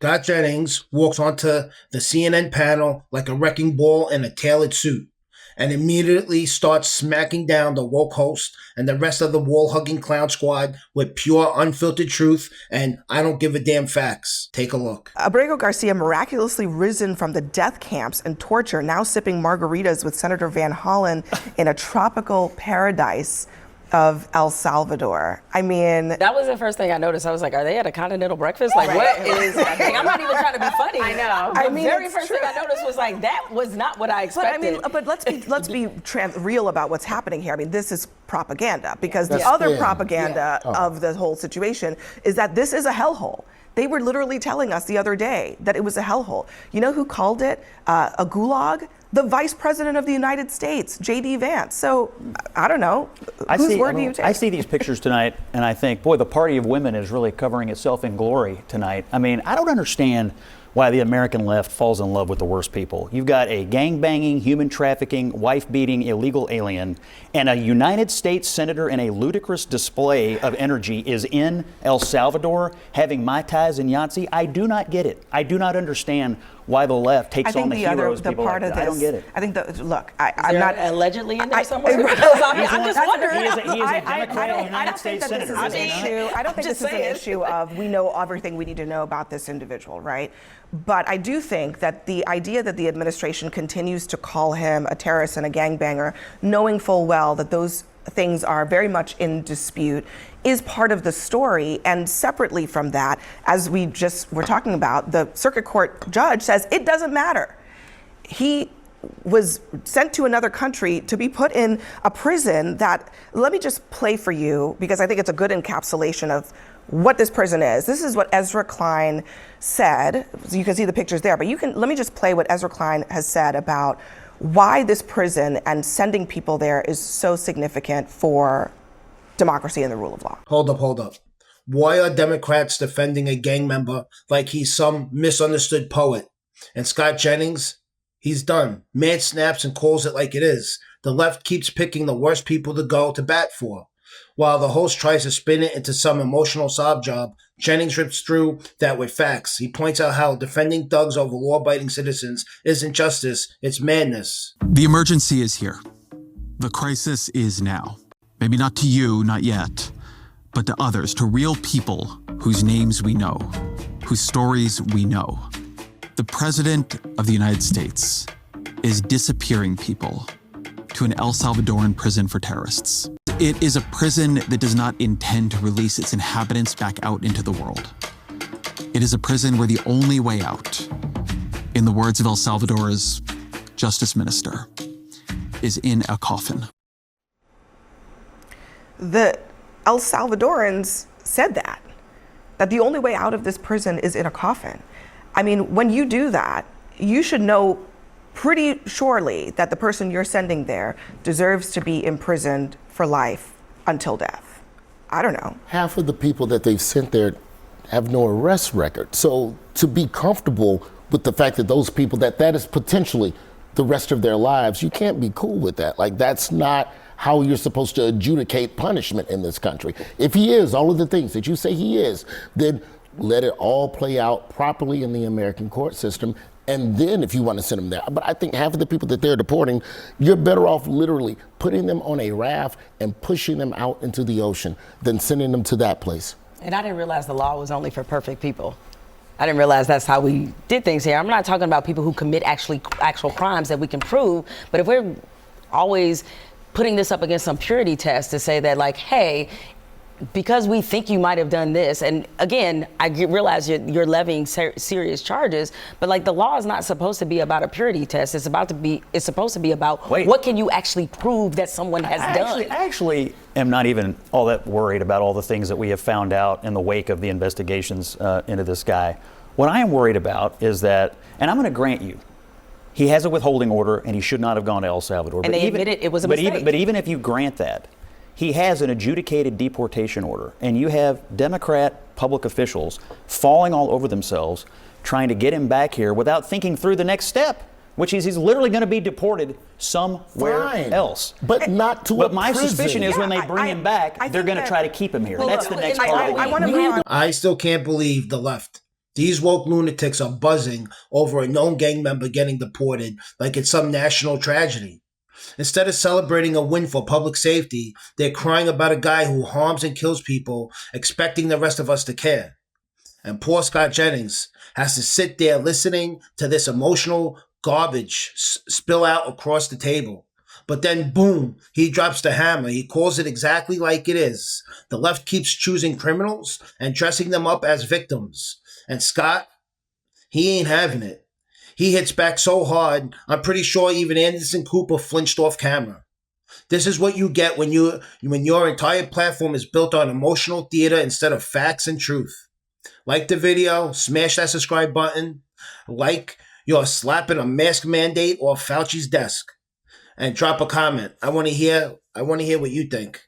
Scott Jennings walks onto the CNN panel like a wrecking ball in a tailored suit and immediately starts smacking down the woke host and the rest of the wall-hugging clown squad with pure, unfiltered truth and I don't give a damn facts. Take a look. Abrego Garcia miraculously risen from the death camps and torture, now sipping margaritas with Senator Van Hollen in a tropical paradise of El Salvador. I mean, that was the first thing I noticed. I was like, are they at a continental breakfast? Like, what is happening? I'm not even trying to be funny. I know. The very first thing I noticed was like, that was not what I expected. But let's be real about what's happening here. I mean, this is propaganda, because the other propaganda of the whole situation is that this is a hellhole. They were literally telling us the other day that it was a hellhole. You know who called it a gulag? The Vice President of the United States, J.D. Vance. So, I don't know. Whose word do you take? I see these pictures tonight, and I think, boy, the party of women is really covering itself in glory tonight. I mean, I don't understand why the American left falls in love with the worst people. You've got a gang-banging, human trafficking, wife-beating, illegal alien, and a United States senator in a ludicrous display of energy is in El Salvador having Mai Tais and Yahtzee. I do not get it. I do not understand why the left takes on the heroes. People like that. I don't get it. I think look, I'm not allegedly in there somewhere. I'm just wondering. He is a Democrat and United States senator. I don't think this is an issue of we know everything we need to know about this individual, right? But I do think that the idea that the administration continues to call him a terrorist and a gangbanger, knowing full well that those things are very much in dispute, is part of the story. And separately from that, as we just were talking about, the circuit court judge says it doesn't matter. He was sent to another country to be put in a prison that, let me just play for you, because I think it's a good encapsulation of what this prison is. This is what Ezra Klein said. You can see the pictures there, but let me just play what Ezra Klein has said about why this prison and sending people there is so significant for democracy and the rule of law. Hold up. Why are Democrats defending a gang member like he's some misunderstood poet? And Scott Jennings, he's done. Man snaps and calls it like it is. The left keeps picking the worst people to go to bat for. While the host tries to spin it into some emotional sob job, Jennings rips through that with facts. He points out how defending thugs over law-abiding citizens isn't justice, it's madness. The emergency is here. The crisis is now. Maybe not to you, not yet, but to others, to real people whose names we know, whose stories we know. The President of the United States is disappearing people to an El Salvadoran prison for terrorists. It is a prison that does not intend to release its inhabitants back out into the world. It is a prison where the only way out, in the words of El Salvador's Justice Minister, is in a coffin. The El Salvadorans said that the only way out of this prison is in a coffin. I mean, when you do that, you should know pretty surely that the person you're sending there deserves to be imprisoned for life until death. I don't know. Half of the people that they've sent there have no arrest record. So to be comfortable with the fact that those people, that is potentially the rest of their lives, you can't be cool with that. Like, that's not how you're supposed to adjudicate punishment in this country. If he is all of the things that you say he is, then let it all play out properly in the American court system. And then if you want to send them there. But I think half of the people that they're deporting, you're better off literally putting them on a raft and pushing them out into the ocean than sending them to that place. And I didn't realize the law was only for perfect people. I didn't realize that's how we did things here. I'm not talking about people who commit actual crimes that we can prove, but if we're always putting this up against some purity test to say that, like, hey, because we think you might have done this, and again, I realize you're levying serious charges, but like, the law is not supposed to be about a purity test. It's supposed to be about what can you actually prove that someone has done. I actually am not even all that worried about all the things that we have found out in the wake of the investigations into this guy. What I am worried about is that, and I'm going to grant you, he has a withholding order and he should not have gone to El Salvador. And they admitted it was a mistake. But even if you grant that, he has an adjudicated deportation order, and you have Democrat public officials falling all over themselves trying to get him back here without thinking through the next step, which is he's literally going to be deported somewhere else. But not to a But my prison. suspicion is when they bring him back, they're going to try to keep him here. That's the next part of the game. I still can't believe the left. These woke lunatics are buzzing over a known gang member getting deported like it's some national tragedy. Instead of celebrating a win for public safety, they're crying about a guy who harms and kills people, expecting the rest of us to care. And poor Scott Jennings has to sit there listening to this emotional garbage spill out across the table. But then, boom, he drops the hammer. He calls it exactly like it is. The left keeps choosing criminals and dressing them up as victims. And Scott, he ain't having it. He hits back so hard, I'm pretty sure even Anderson Cooper flinched off camera. This is what you get when your entire platform is built on emotional theater instead of facts and truth. Like the video, smash that subscribe button, like you're slapping a mask mandate off Fauci's desk, and drop a comment. I want to hear what you think.